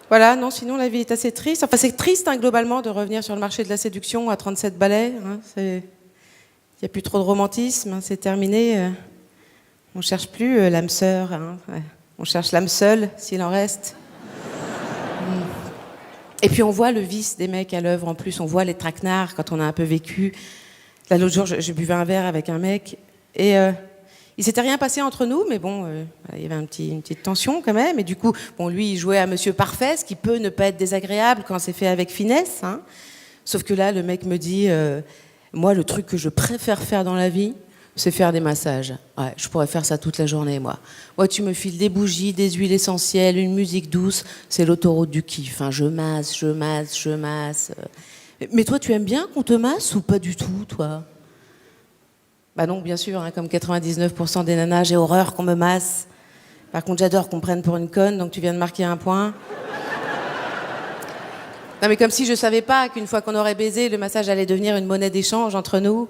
Voilà, non, sinon la vie est assez triste. Enfin, c'est triste, hein, globalement, de revenir sur le marché de la séduction à 37 balais. Hein, il n'y a plus trop de romantisme, hein, c'est terminé. On ne cherche plus l'âme sœur. Hein, ouais. On cherche l'âme seule, s'il en reste. Et puis on voit le vice des mecs à l'œuvre en plus. On voit les traquenards quand on a un peu vécu. Là, l'autre jour, je buvais un verre avec un mec. Et il s'était rien passé entre nous, mais bon, il y avait une petite tension quand même. Et du coup, bon, lui, il jouait à Monsieur Parfait, ce qui peut ne pas être désagréable quand c'est fait avec finesse. Hein. Sauf que là, le mec me dit, moi, le truc que je préfère faire dans la vie, c'est faire des massages. Ouais, je pourrais faire ça toute la journée, moi. Moi, tu me files des bougies, des huiles essentielles, une musique douce, c'est l'autoroute du kiff. Hein. Je masse. Mais toi, tu aimes bien qu'on te masse ou pas du tout, toi ? Bah non, bien sûr, hein, comme 99% des nanas, j'ai horreur qu'on me masse. Par contre, j'adore qu'on me prenne pour une conne, donc tu viens de marquer un point. Non, mais comme si je savais pas qu'une fois qu'on aurait baisé, le massage allait devenir une monnaie d'échange entre nous.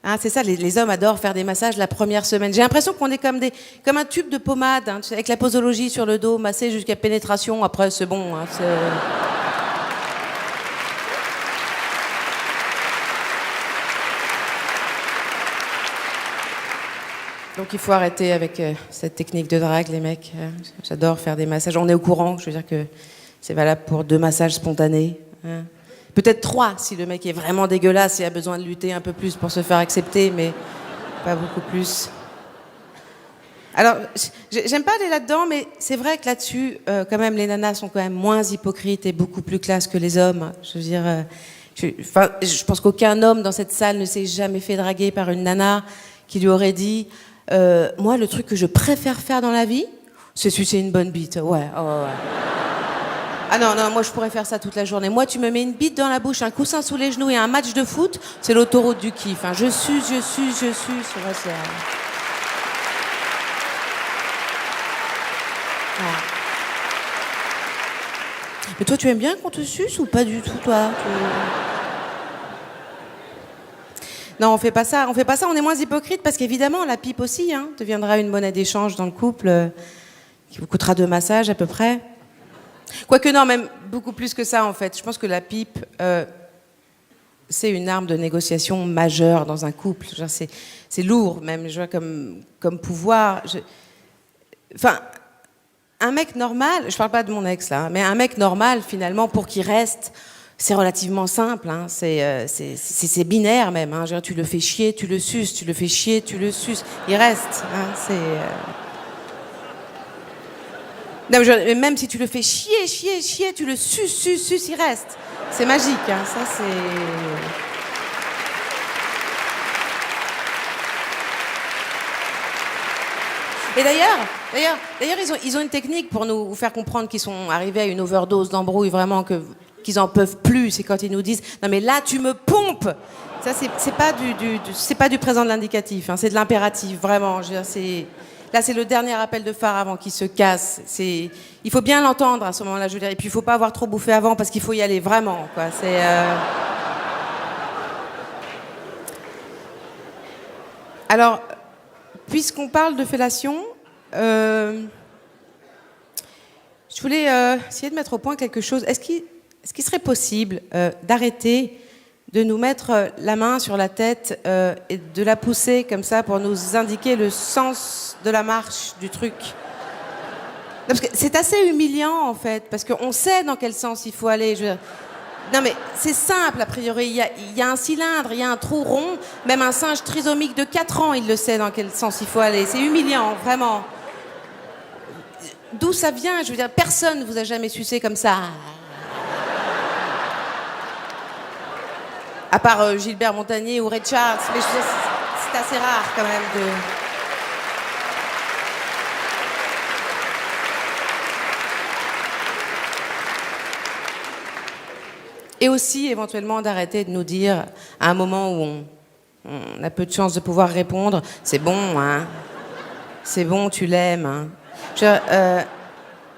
Hein, c'est ça, les hommes adorent faire des massages la première semaine. J'ai l'impression qu'on est comme un tube de pommade, hein, avec la posologie sur le dos, massé jusqu'à pénétration. Après, c'est bon. Hein, Donc il faut arrêter avec cette technique de drague, les mecs. J'adore faire des massages. On est au courant, je veux dire que c'est valable pour 2 massages spontanés. Hein. Peut-être 3 si le mec est vraiment dégueulasse et a besoin de lutter un peu plus pour se faire accepter, mais pas beaucoup plus. Alors, j'aime pas aller là-dedans, mais c'est vrai que là-dessus, quand même, les nanas sont quand même moins hypocrites et beaucoup plus classe que les hommes. Je veux dire, je pense qu'aucun homme dans cette salle ne s'est jamais fait draguer par une nana qui lui aurait dit moi, le truc que je préfère faire dans la vie, c'est sucer une bonne bite. Ouais. Ah non, moi je pourrais faire ça toute la journée. Moi, tu me mets une bite dans la bouche, un coussin sous les genoux et un match de foot, c'est l'autoroute du kiff. Hein. Je suce. Ouais, c'est... Ouais. Mais toi, tu aimes bien qu'on te suce ou pas du tout, toi ? Non, on fait pas ça, on est moins hypocrite parce qu'évidemment, la pipe aussi hein, deviendra une monnaie d'échange dans le couple qui vous coûtera 2 massages à peu près. Quoique non, même beaucoup plus que ça en fait. Je pense que la pipe, c'est une arme de négociation majeure dans un couple. Genre, c'est lourd même, je vois, comme pouvoir. Enfin, un mec normal, je parle pas de mon ex là, mais un mec normal finalement pour qu'il reste, c'est relativement simple. Hein, c'est binaire même. Hein, genre, tu le fais chier, tu le suces, tu le fais chier, tu le suces. Il reste. Hein, Non, mais même si tu le fais chier, tu le suces, il reste. C'est magique, hein, ça c'est... Et d'ailleurs, ils ont une technique pour nous faire comprendre qu'ils sont arrivés à une overdose d'embrouille, vraiment, qu'ils en peuvent plus. C'est quand ils nous disent « Non mais là, tu me pompes !» Ça, c'est pas du présent de l'indicatif, hein, c'est de l'impératif, vraiment. Je veux dire, là, c'est le dernier appel de phare avant qu'il se casse. Il faut bien l'entendre à ce moment-là, je veux dire. Et puis, il faut pas avoir trop bouffé avant parce qu'il faut y aller vraiment, quoi. Alors, puisqu'on parle de fellation, je voulais essayer de mettre au point quelque chose. Est-ce qu'il serait possible d'arrêter de nous mettre la main sur la tête et de la pousser comme ça pour nous indiquer le sens de la marche du truc. Parce que c'est assez humiliant en fait, parce qu'on sait dans quel sens il faut aller. Non mais c'est simple a priori, il y a un cylindre, il y a un trou rond, même un singe trisomique de 4 ans, il le sait dans quel sens il faut aller. C'est humiliant, vraiment. D'où ça vient ? Je veux dire, personne ne vous a jamais sucé comme ça. À part Gilbert Montagnier ou Ray Charles, mais c'est assez rare quand même de... Et aussi, éventuellement, d'arrêter de nous dire, à un moment où on a peu de chance de pouvoir répondre, c'est bon, hein. C'est bon, tu l'aimes, hein.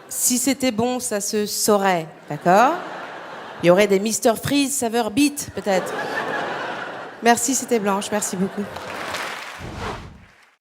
Si c'était bon, ça se saurait, d'accord ? Il y aurait des Mr Freeze saveur beat, peut-être. Merci, c'était Blanche. Merci beaucoup.